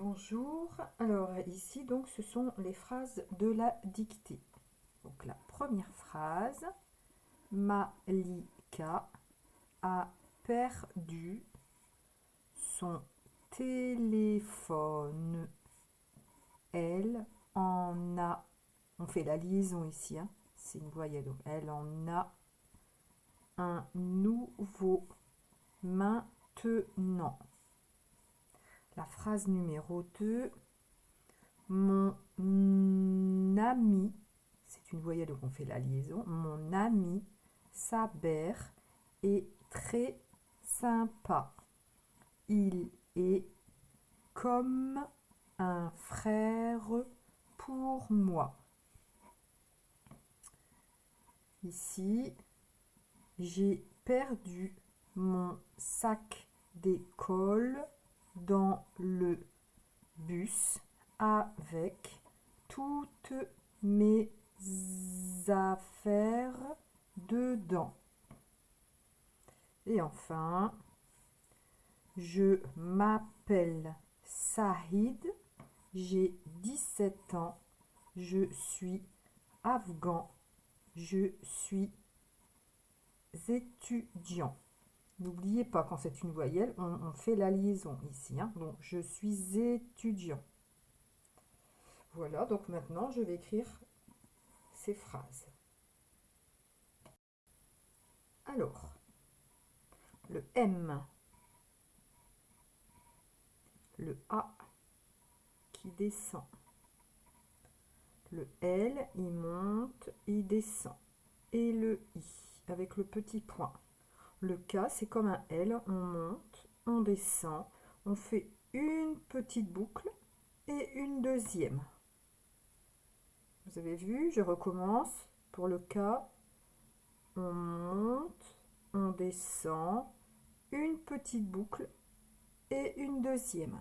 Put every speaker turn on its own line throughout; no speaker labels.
Bonjour, alors ici donc ce sont les phrases de la dictée. Donc la première phrase, Malika a perdu son téléphone. Elle en a, on fait la liaison ici, hein, c'est une voyelle, donc elle en a un nouveau maintenant. La phrase numéro 2, mon ami, c'est une voyelle donc on fait la liaison, mon ami Saber est très sympa. Il est comme un frère pour moi. Ici, j'ai perdu mon sac d'école dans le bus avec toutes mes affaires dedans. Et enfin, je m'appelle Saïd, j'ai 17 ans, je suis afghan, je suis étudiant. N'oubliez pas, quand c'est une voyelle, on fait la liaison ici, hein. Donc, je suis étudiant. Voilà, donc maintenant, je vais écrire ces phrases. Alors, le M, le A qui descend, le L, il monte, il descend, et le I avec le petit point. Le K, c'est comme un L, on monte, on descend, on fait une petite boucle et une deuxième. Vous avez vu, je recommence. Pour le K, on monte, on descend, une petite boucle et une deuxième.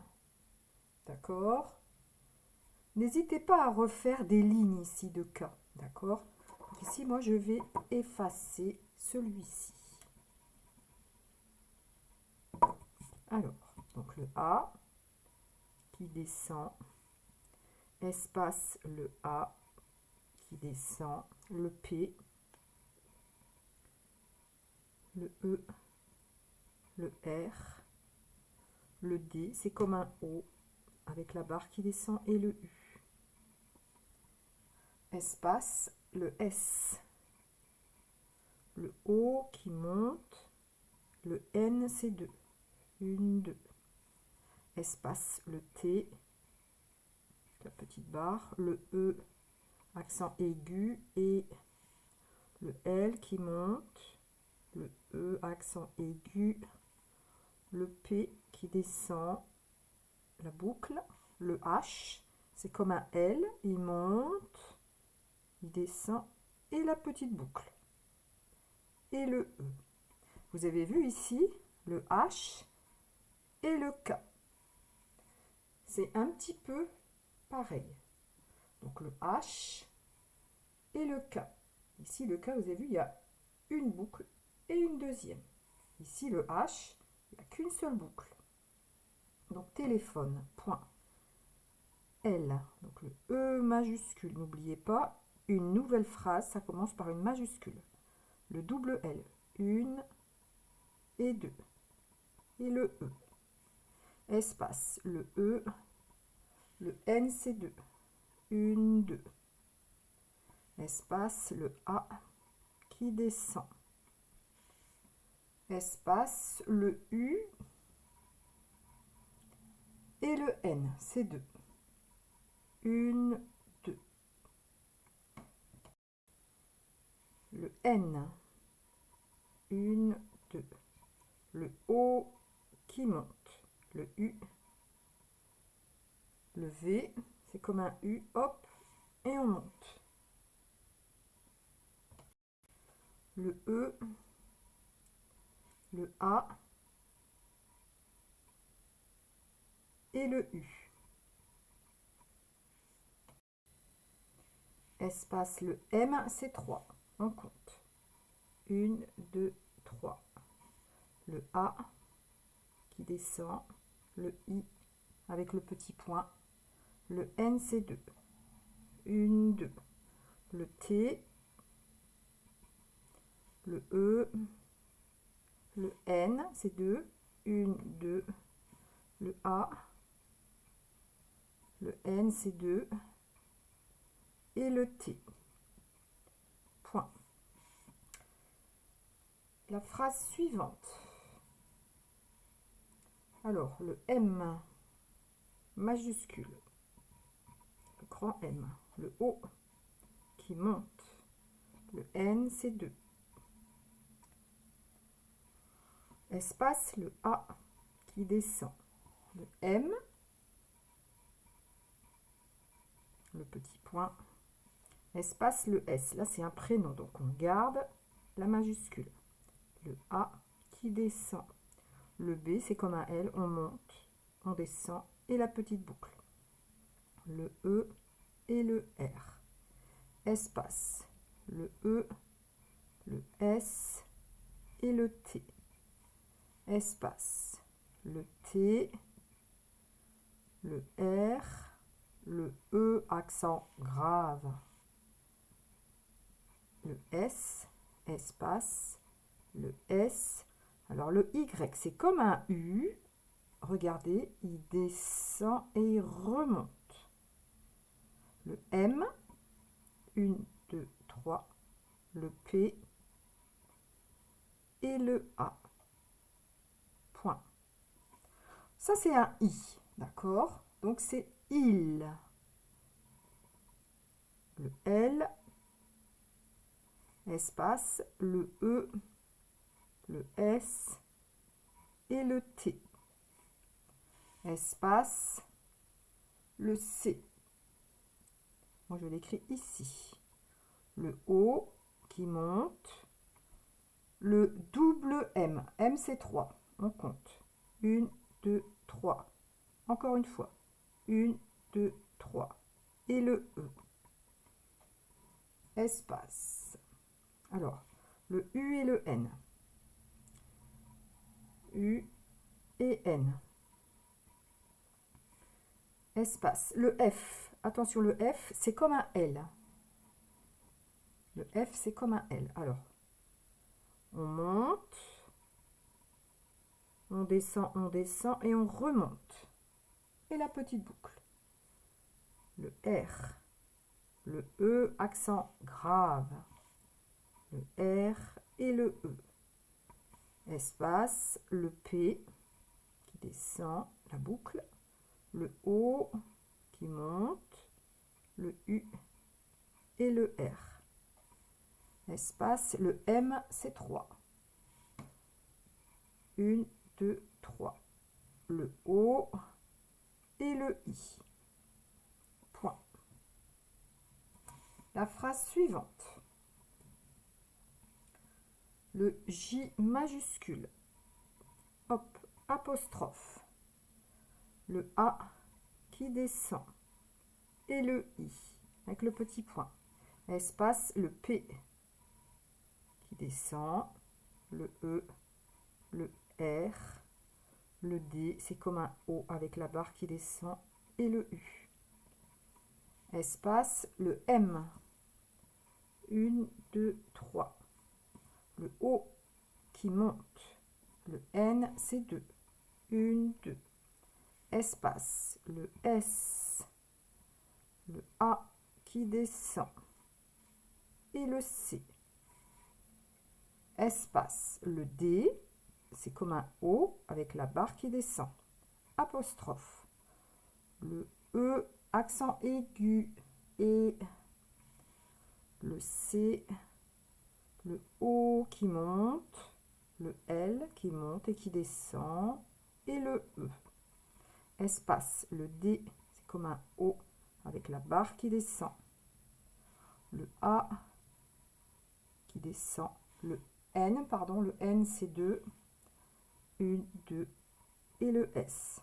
D'accord? N'hésitez pas à refaire des lignes ici de K. D'accord? Ici, moi, je vais effacer celui-ci. Alors, donc le A qui descend, espace le A qui descend, le P, le E, le R, le D, c'est comme un O avec la barre qui descend et le U. Espace le S, le O qui monte, le N c'est 2, 1, 2. Espace le T, la petite barre, le E, accent aigu et le L qui monte, le E, accent aigu, le P qui descend, la boucle, le H, c'est comme un L, il monte, il descend, et la petite boucle, et le E. Vous avez vu ici le H et le K. C'est un petit peu pareil. Donc le H et le K. Ici le K, vous avez vu, il y a une boucle et une deuxième. Ici le H, il n'y a qu'une seule boucle. Donc téléphone, point. L, donc le E majuscule, n'oubliez pas, une nouvelle phrase, ça commence par une majuscule. Le double L, 1 et 2. Et le E. Espace, le E, le N c'est 2. 1, 2. Espace, le A qui descend. Espace, le U et le N, c'est 2. 1, 2. Le N, 1, 2. Le O qui monte. Le U, le V, c'est comme un U, hop, et on monte. Le E, le A et le U. Espace, le M, c'est 3. On compte. 1, 2, 3. Le A qui descend, le I avec le petit point. Le N, c'est 2. 1, 2. Le T, le E, le N, c'est 2. 1, 2. Le A, le N, c'est 2. Et le T. Point. La phrase suivante. Alors, le M majuscule, le grand M, le O qui monte, le N, c'est 2. Espace, le A qui descend, le M, le petit point, espace, le S. Là, c'est un prénom, donc on garde la majuscule. Le A qui descend. Le B, c'est comme un L, on monte, on descend, et la petite boucle. Le E et le R. Espace, le E, le S et le T. Espace, le T, le R, le E, accent grave. Le S, espace, le S. Alors le Y, c'est comme un U. Regardez, il descend et il remonte. Le M, 1, 2, 3. Le P et le A. Point. Ça, c'est un I, d'accord? Donc, c'est il. Le L, espace, le E, le S et le T. Espace, le C. Moi, je l'écris ici. Le O qui monte. Le double M. M, c'est 3. On compte. 1, 2, 3. Encore une fois. 1, 2, 3. Et le E. Espace. Alors, le U et le N. U et N. Espace. Le F. Attention, le F, c'est comme un L. Le F, c'est comme un L. Alors, on monte, on descend et on remonte. Et la petite boucle. Le R. Le E, accent grave. Le R et le E. Espace, le P qui descend, la boucle. Le O qui monte, le U et le R. Espace, le M, c'est 3. 1, 2, 3. Le O et le I. Point. La phrase suivante. Le J majuscule. Hop, apostrophe. Le A qui descend. Et le I avec le petit point. Espace, le P qui descend. Le E, le R, le D, c'est comme un O avec la barre qui descend. Et le U. Espace, le M. 1, 2, 3. Le O qui monte. Le N, c'est 2. 1, 2. Espace, le S. Le A qui descend. Et le C. Espace, le D. C'est comme un O avec la barre qui descend. Apostrophe. Le E, accent aigu. Et le C. Le O qui monte, le L qui monte et qui descend, et le E. Espace, le D, c'est comme un O avec la barre qui descend. Le A qui descend, le N, c'est 2, 1, 2, et le S.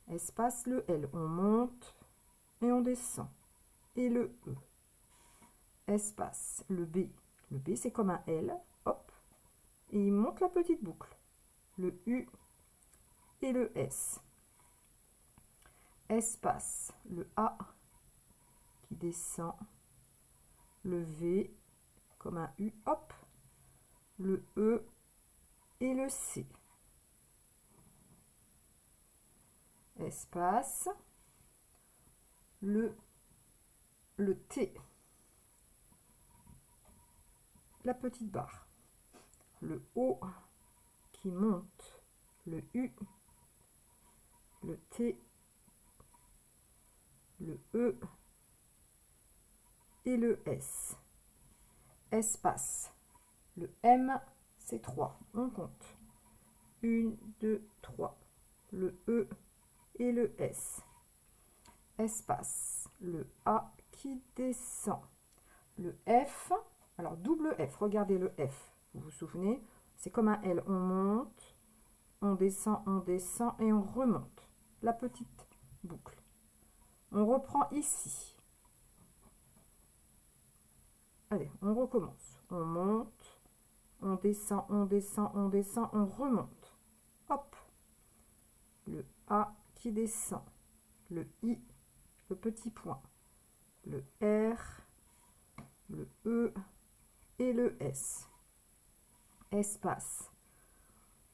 Espace, le L, on monte et on descend, et le E. Espace, le B c'est comme un L, hop, et il monte la petite boucle. Le U et le S. espace, le A qui descend, le V comme un U, hop, le E et le C. Espace, le T, la petite barre, le O qui monte, le U, le T, le E et le S. Espace, le M, c'est 3. On compte. 1, 2, 3. Le E et le S. Espace, le A qui descend. Le F, alors double F, regardez le F, vous vous souvenez, c'est comme un L, on monte, on descend et on remonte. La petite boucle. On reprend ici. Allez, on recommence. On monte, on descend, on remonte. Hop. Le A qui descend. Le I, le petit point. Le R, le E et le S. Espace.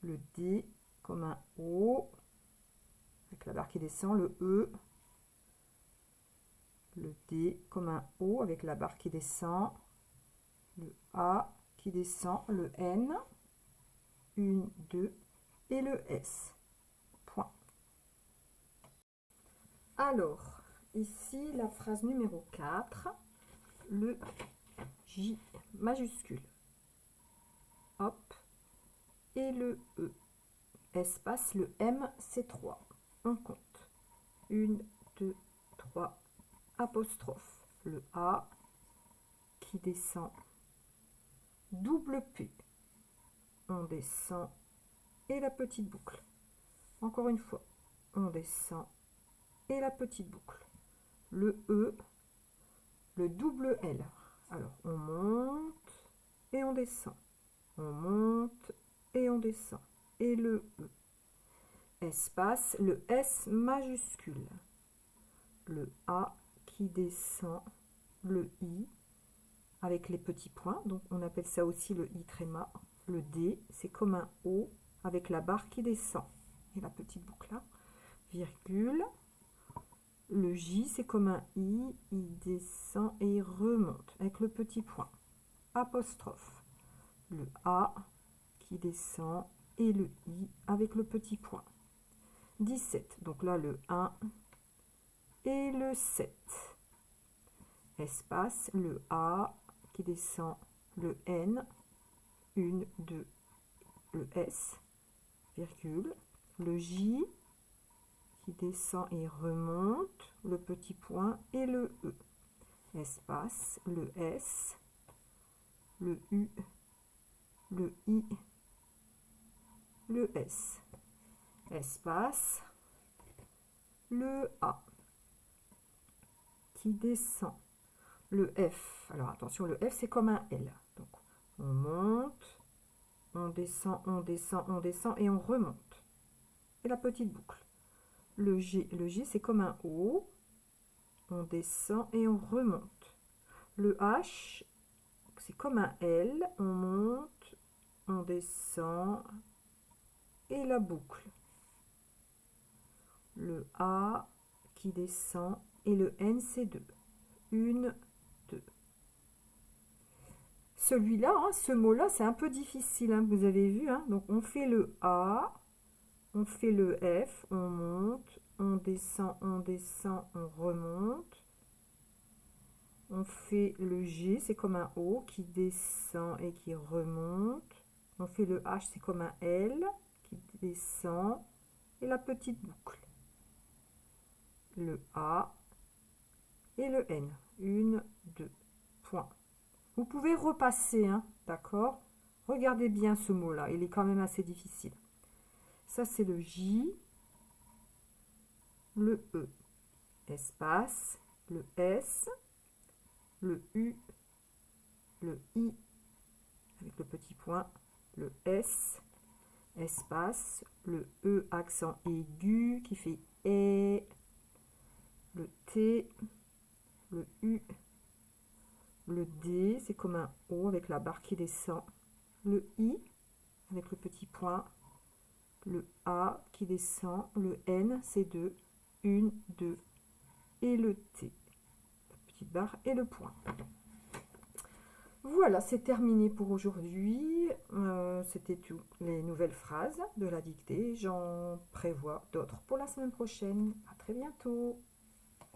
Le D comme un O, avec la barre qui descend. Le E. Le D comme un O, avec la barre qui descend. Le A qui descend. Le N. 1, 2 et le S. Point. Alors, ici, la phrase numéro 4, le J majuscule. Hop. Et le E. Espace, le M, c'est 3. On compte. 1, 2, 3, apostrophe. Le A qui descend. Double P. On descend. Et la petite boucle. Encore une fois. On descend. Et la petite boucle. Le E. Le double L. Alors, on monte et on descend. On monte et on descend. Et le E. Espace, le S majuscule. Le A qui descend. Le I avec les petits points. Donc, on appelle ça aussi le I tréma. Le D, c'est comme un O avec la barre qui descend. Et la petite boucle là. Virgule. Le J, c'est comme un I, il descend et il remonte avec le petit point. Apostrophe. Le A qui descend et le I avec le petit point. 17. Donc là, le 1 et le 7. Espace, le A qui descend, le N, 1, 2, le S, virgule, le J qui descend et remonte, le petit point et le E. Espace, le S, le U, le I, le S. Espace, le A qui descend, le F. Alors attention, le F c'est comme un L. Donc on monte, on descend et on remonte. Et la petite boucle. Le G c'est comme un O. On descend et on remonte. Le H c'est comme un L. On monte, on descend et la boucle. Le A qui descend et le N c'est 2. 1, 2. Celui-là, hein, ce mot-là, c'est un peu difficile, hein, vous avez vu. Hein. Donc, on fait le A, on fait le F, on monte, on descend, on remonte. On fait le G, c'est comme un O qui descend et qui remonte. On fait le H, c'est comme un L qui descend et la petite boucle. Le A et le N. 1, 2, point. Vous pouvez repasser, hein, d'accord? Regardez bien ce mot-là, il est quand même assez difficile. Ça, c'est le J, le E, espace, le S, le U, le I, avec le petit point, le S, espace, le E, accent aigu, qui fait E, T, le U, le D, c'est comme un O avec la barre qui descend, le I avec le petit point, le A qui descend, le N, c'est 2, 1, 2, et le T, la petite barre et le point. Voilà, c'est terminé pour aujourd'hui. C'était tout les nouvelles phrases de la dictée. J'en prévois d'autres pour la semaine prochaine. À très bientôt.